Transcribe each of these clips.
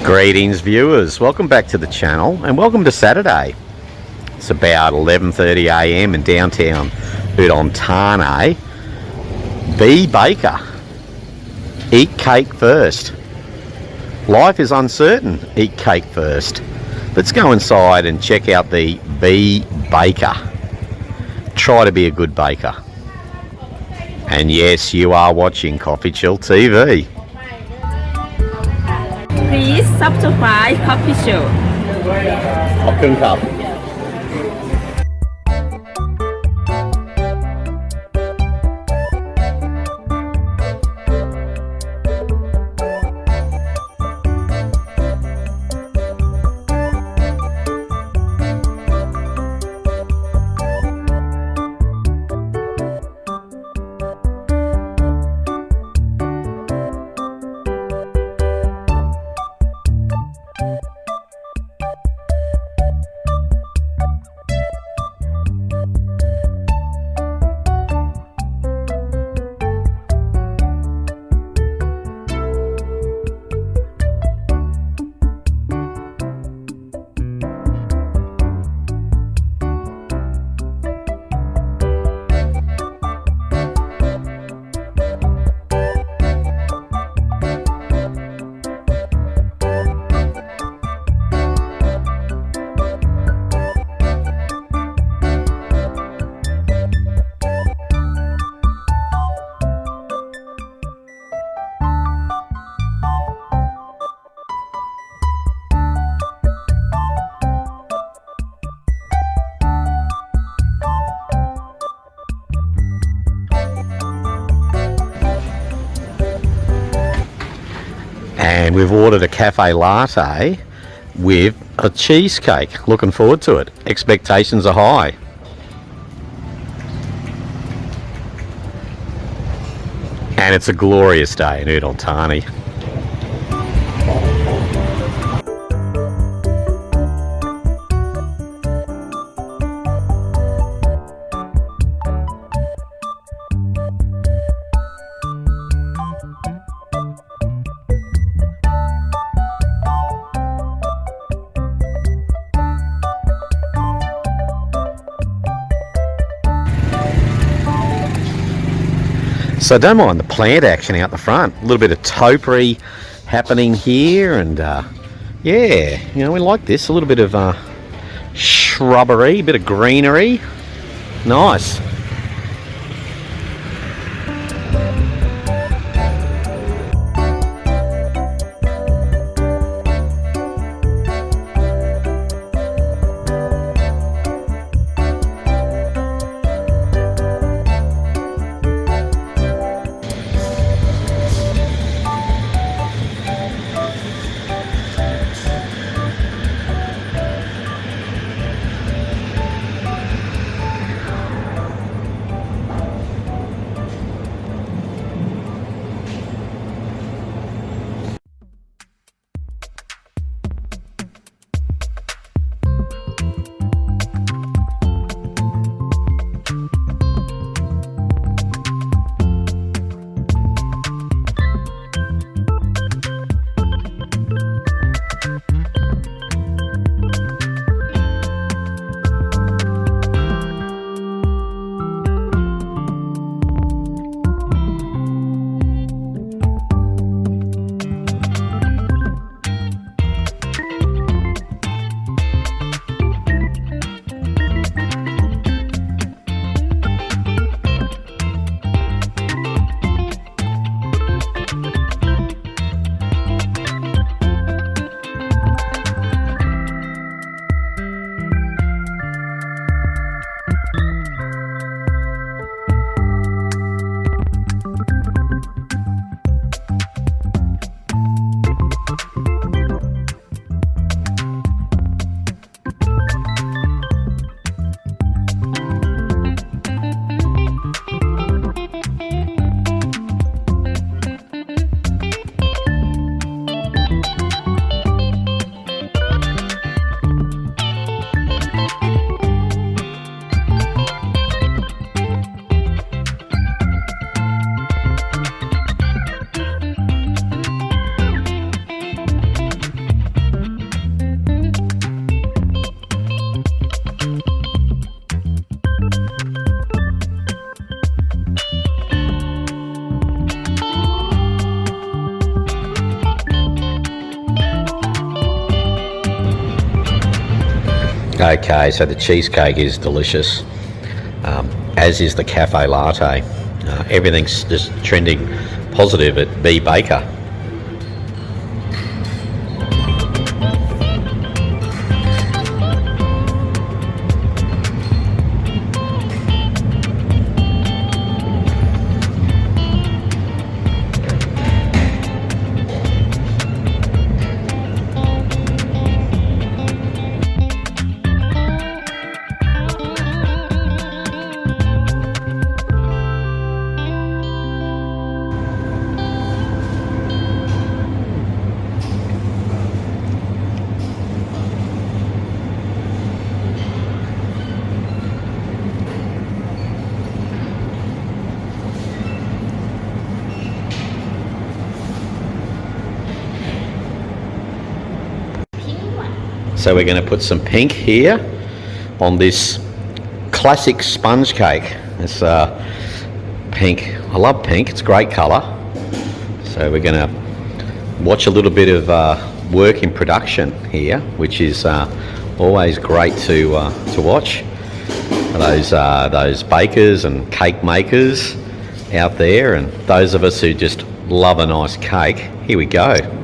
Greetings viewers, welcome back to the channel and welcome to Saturday. It's about 11:30 a.m. in downtown Udon Thani. Be baker, eat cake first. Life is uncertain, eat cake first. Let's go inside and check out the Be Baker. Try to be a good baker. And yes, you are watching CoffeeChillTV. Please subscribe Coffee Chill. ขอบคุณครับ And we've ordered a cafe latte with a cheesecake. Looking forward to it. Expectations are high. And it's a glorious day in Udon Thani. So don't mind the plant action out the front. A little bit of topiary happening here, and yeah, you know, we like this. A little bit of shrubbery, a bit of greenery. Nice. Okay, so the cheesecake is delicious, as is the cafe latte. Everything's just trending positive at B Baker. So we're going to put some pink here on this classic sponge cake. It's pink. I love pink. It's a great colour. So we're going to watch a little bit of work in production here, which is always great to watch. Those bakers and cake makers out there, and those of us who just love a nice cake. Here we go.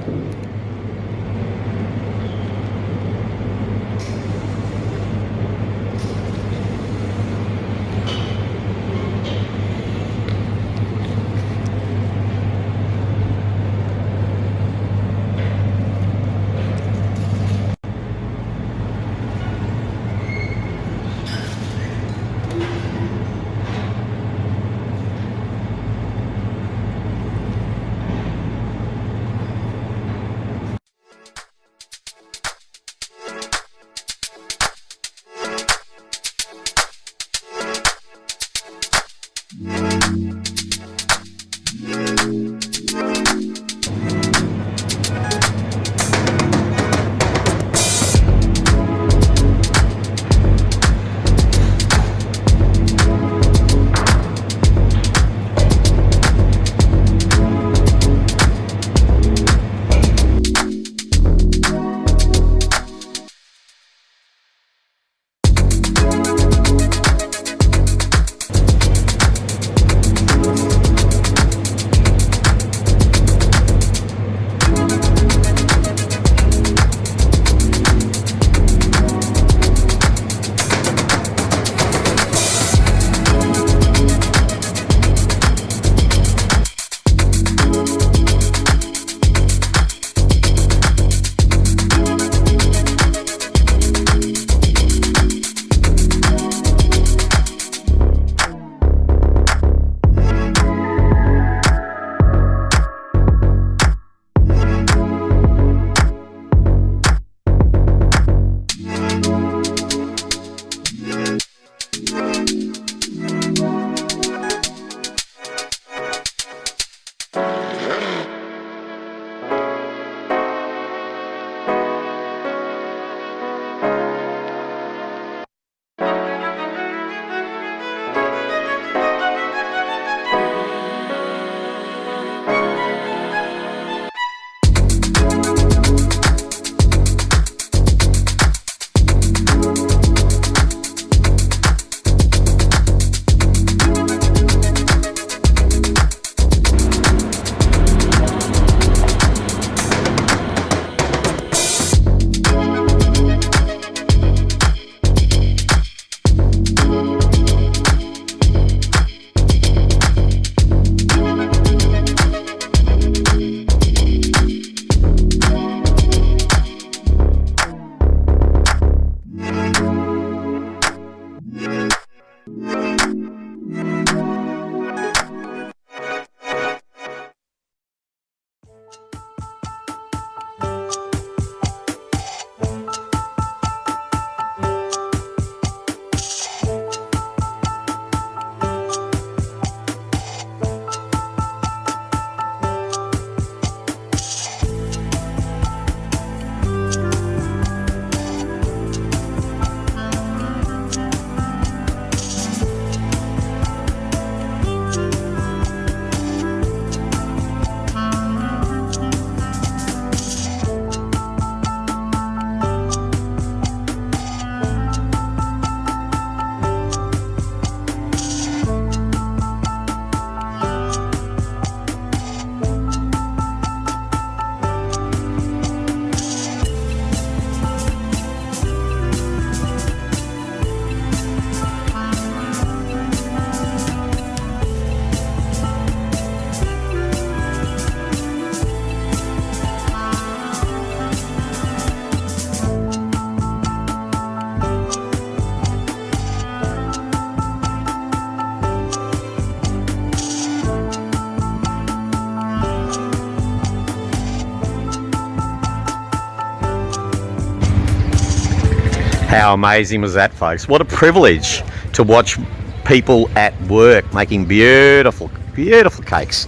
How amazing was that, folks? What a privilege to watch people at work making beautiful, beautiful cakes.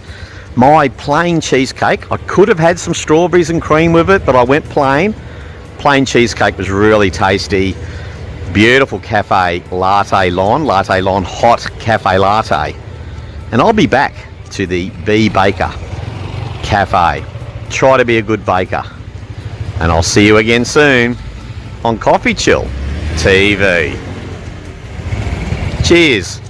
My plain cheesecake, I could have had some strawberries and cream with it, but I went plain. Plain cheesecake was really tasty. Beautiful cafe latte lawn hot cafe latte. And I'll be back to the B Baker Cafe. Try to be a good baker. And I'll see you again soon on Coffee Chill TV. Cheers.